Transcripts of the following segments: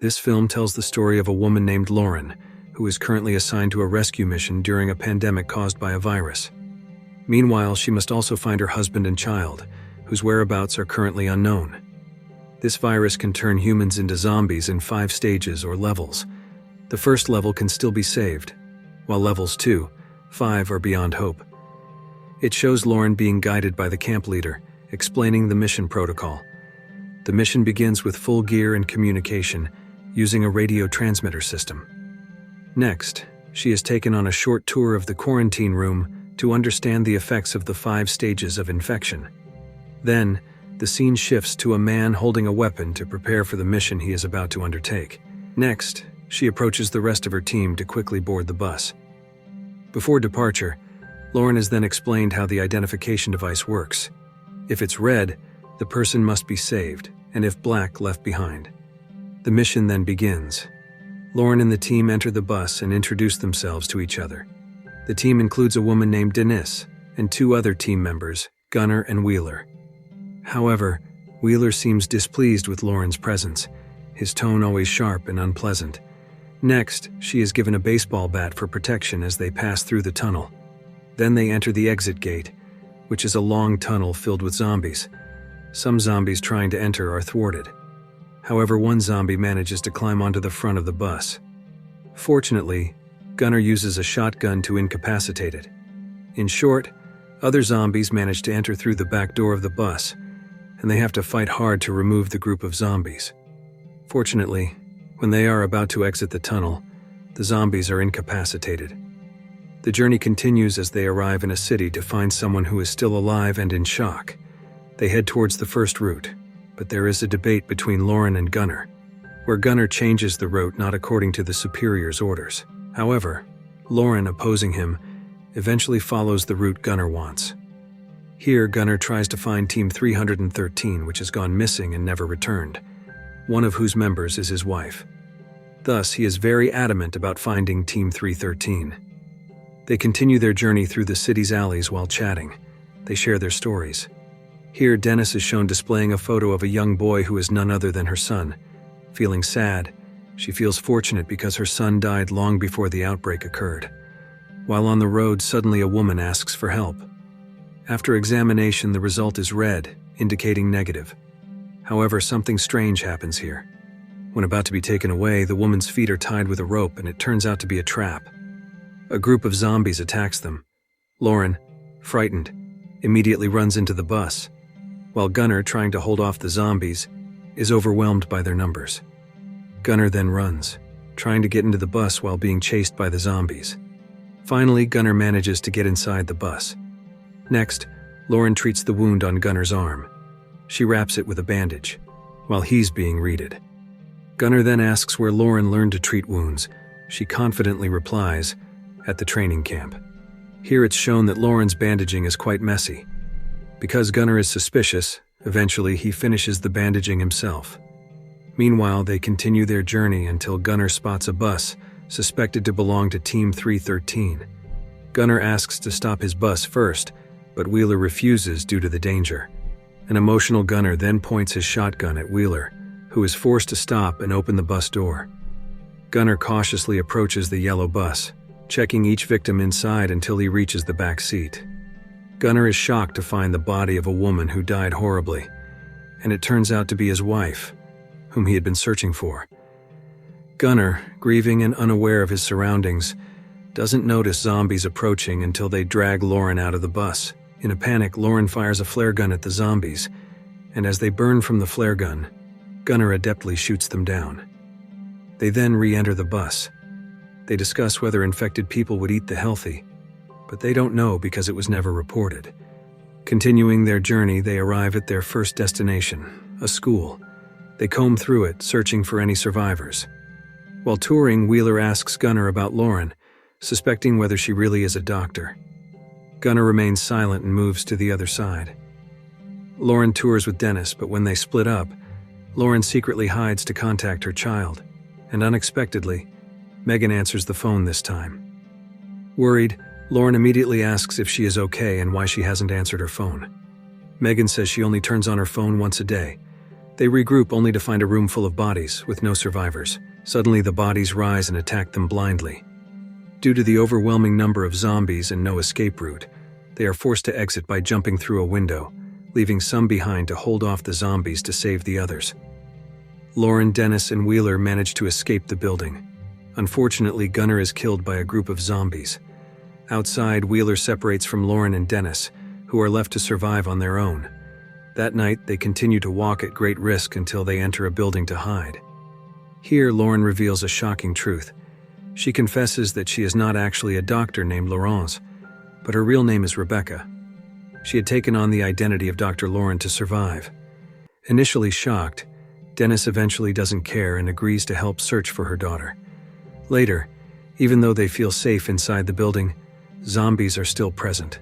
This film tells the story of a woman named Lauren, who is currently assigned to a rescue mission during a pandemic caused by a virus. Meanwhile, she must also find her husband and child, whose whereabouts are currently unknown. This virus can turn humans into zombies in 5 stages or levels. The first level can still be saved, while levels 2, 5 are beyond hope. It shows Lauren being guided by the camp leader, explaining the mission protocol. The mission begins with full gear and communication, using a radio transmitter system. Next, she is taken on a short tour of the quarantine room to understand the effects of the 5 stages of infection. Then, the scene shifts to a man holding a weapon to prepare for the mission he is about to undertake. Next, she approaches the rest of her team to quickly board the bus. Before departure, Lauren is then explained how the identification device works. If it's red, the person must be saved, and if black, left behind. The mission then begins. Lauren and the team enter the bus and introduce themselves to each other. The team includes a woman named Denise and 2 other team members, Gunnar and Wheeler. However, Wheeler seems displeased with Lauren's presence, his tone always sharp and unpleasant. Next, she is given a baseball bat for protection as they pass through the tunnel. Then they enter the exit gate, which is a long tunnel filled with zombies. Some zombies trying to enter are thwarted. However, one zombie manages to climb onto the front of the bus. Fortunately, Gunnar uses a shotgun to incapacitate it. In short, other zombies manage to enter through the back door of the bus, and they have to fight hard to remove the group of zombies. Fortunately, when they are about to exit the tunnel, the zombies are incapacitated. The journey continues as they arrive in a city to find someone who is still alive and in shock. They head towards the first route, but there is a debate between Lauren and Gunnar, where Gunnar changes the route not according to the superior's orders. However, Lauren, opposing him, eventually follows the route Gunnar wants. Here, Gunnar tries to find Team 313, which has gone missing and never returned, one of whose members is his wife. Thus, he is very adamant about finding Team 313. They continue their journey through the city's alleys while chatting. They share their stories. Here, Dennis is shown displaying a photo of a young boy who is none other than her son. Feeling sad, she feels fortunate because her son died long before the outbreak occurred. While on the road, suddenly a woman asks for help. After examination, the result is red, indicating negative. However, something strange happens here. When about to be taken away, the woman's feet are tied with a rope and it turns out to be a trap. A group of zombies attacks them. Lauren, frightened, immediately runs into the bus, while Gunnar, trying to hold off the zombies, is overwhelmed by their numbers. Gunnar then runs, trying to get into the bus while being chased by the zombies. Finally, Gunnar manages to get inside the bus. Next, Lauren treats the wound on Gunnar's arm. She wraps it with a bandage, while he's being readed. Gunnar then asks where Lauren learned to treat wounds. She confidently replies, at the training camp. Here it's shown that Lauren's bandaging is quite messy. Because Gunnar is suspicious, eventually he finishes the bandaging himself. Meanwhile, they continue their journey until Gunnar spots a bus suspected to belong to Team 313. Gunnar asks to stop his bus first, but Wheeler refuses due to the danger. An emotional Gunnar then points his shotgun at Wheeler, who is forced to stop and open the bus door. Gunnar cautiously approaches the yellow bus, checking each victim inside until he reaches the back seat. Gunnar is shocked to find the body of a woman who died horribly, and it turns out to be his wife, whom he had been searching for. Gunnar, grieving and unaware of his surroundings, doesn't notice zombies approaching until they drag Lauren out of the bus. In a panic, Lauren fires a flare gun at the zombies, and as they burn from the flare gun, Gunnar adeptly shoots them down. They then re-enter the bus. They discuss whether infected people would eat the healthy, but they don't know because it was never reported. Continuing their journey, they arrive at their first destination, a school. They comb through it, searching for any survivors. While touring, Wheeler asks Gunnar about Lauren, suspecting whether she really is a doctor. Gunnar remains silent and moves to the other side. Lauren tours with Dennis, but when they split up, Lauren secretly hides to contact her child, and unexpectedly, Megan answers the phone this time. Worried, Lauren immediately asks if she is okay and why she hasn't answered her phone. Megan says she only turns on her phone once a day, They regroup only to find a room full of bodies, with no survivors. Suddenly the bodies rise and attack them blindly. Due to the overwhelming number of zombies and no escape route, they are forced to exit by jumping through a window, leaving some behind to hold off the zombies to save the others. Lauren, Dennis, and Wheeler manage to escape the building. Unfortunately, Gunnar is killed by a group of zombies. Outside, Wheeler separates from Lauren and Dennis, who are left to survive on their own. That night, they continue to walk at great risk until they enter a building to hide. Here, Lauren reveals a shocking truth. She confesses that she is not actually a doctor named Laurence, but her real name is Rebecca. She had taken on the identity of Dr. Lauren to survive. Initially shocked, Dennis eventually doesn't care and agrees to help search for her daughter. Later, even though they feel safe inside the building, zombies are still present.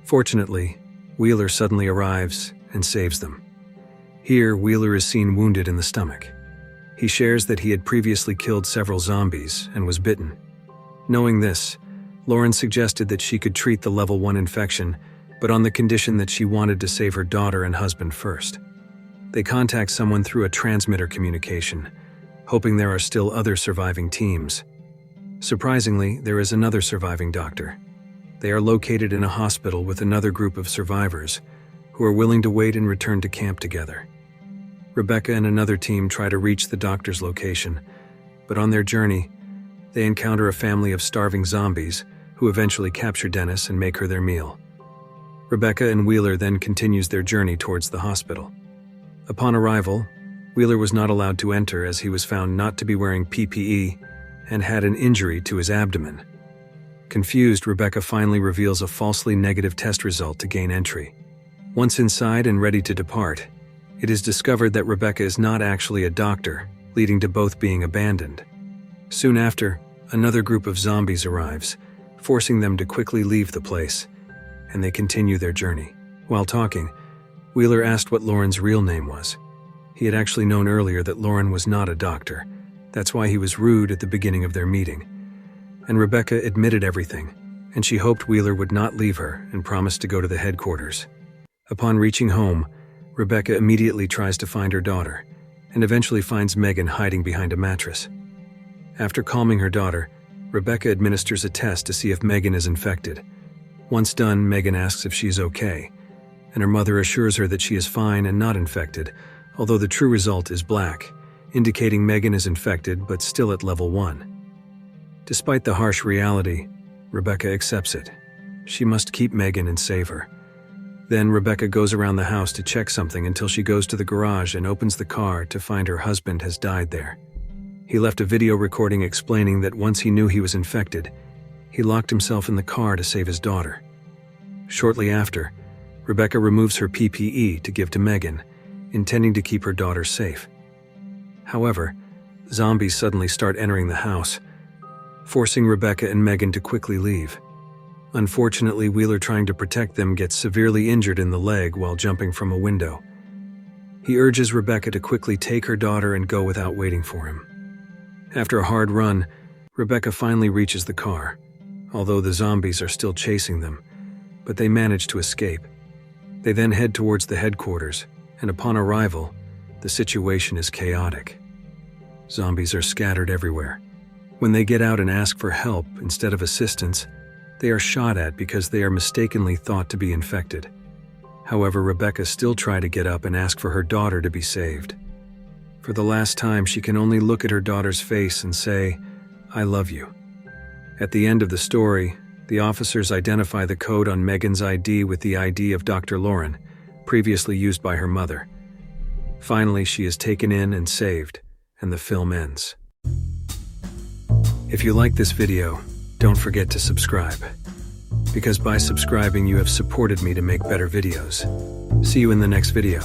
Fortunately, Wheeler suddenly arrives and saves them. Here, Wheeler is seen wounded in the stomach. He shares that he had previously killed several zombies and was bitten. Knowing this, Lauren suggested that she could treat the level 1 infection, but on the condition that she wanted to save her daughter and husband first. They contact someone through a transmitter communication, hoping there are still other surviving teams. Surprisingly, there is another surviving doctor. They are located in a hospital with another group of survivors, who are willing to wait and return to camp together. Rebecca and another team try to reach the doctor's location, but on their journey, they encounter a family of starving zombies who eventually capture Dennis and make her their meal. Rebecca and Wheeler then continues their journey towards the hospital. Upon arrival, Wheeler was not allowed to enter as he was found not to be wearing PPE and had an injury to his abdomen. Confused, Rebecca finally reveals a falsely negative test result to gain entry. Once inside and ready to depart, it is discovered that Rebecca is not actually a doctor, leading to both being abandoned. Soon after, another group of zombies arrives, forcing them to quickly leave the place, and they continue their journey. While talking, Wheeler asked what Lauren's real name was. He had actually known earlier that Lauren was not a doctor. That's why he was rude at the beginning of their meeting. And Rebecca admitted everything, and she hoped Wheeler would not leave her and promised to go to the headquarters. Upon reaching home, Rebecca immediately tries to find her daughter, and eventually finds Megan hiding behind a mattress. After calming her daughter, Rebecca administers a test to see if Megan is infected. Once done, Megan asks if she is okay, and her mother assures her that she is fine and not infected, although the true result is black, indicating Megan is infected but still at level 1. Despite the harsh reality, Rebecca accepts it. She must keep Megan and save her. Then Rebecca goes around the house to check something until she goes to the garage and opens the car to find her husband has died there. He left a video recording explaining that once he knew he was infected, he locked himself in the car to save his daughter. Shortly after, Rebecca removes her PPE to give to Megan, intending to keep her daughter safe. However, zombies suddenly start entering the house, forcing Rebecca and Megan to quickly leave. Unfortunately, Wheeler, trying to protect them, gets severely injured in the leg while jumping from a window. He urges Rebecca to quickly take her daughter and go without waiting for him. After a hard run, Rebecca finally reaches the car, although the zombies are still chasing them, but they manage to escape. They then head towards the headquarters, and upon arrival, the situation is chaotic. Zombies are scattered everywhere. When they get out and ask for help instead of assistance, they are shot at because they are mistakenly thought to be infected. However, Rebecca still tries to get up and ask for her daughter to be saved. For the last time, she can only look at her daughter's face and say, "I love you." At the end of the story, the officers identify the code on Megan's ID with the ID of Dr. Lauren, previously used by her mother. Finally, she is taken in and saved, and the film ends. If you like this video, don't forget to subscribe, because by subscribing you have supported me to make better videos. See you in the next video.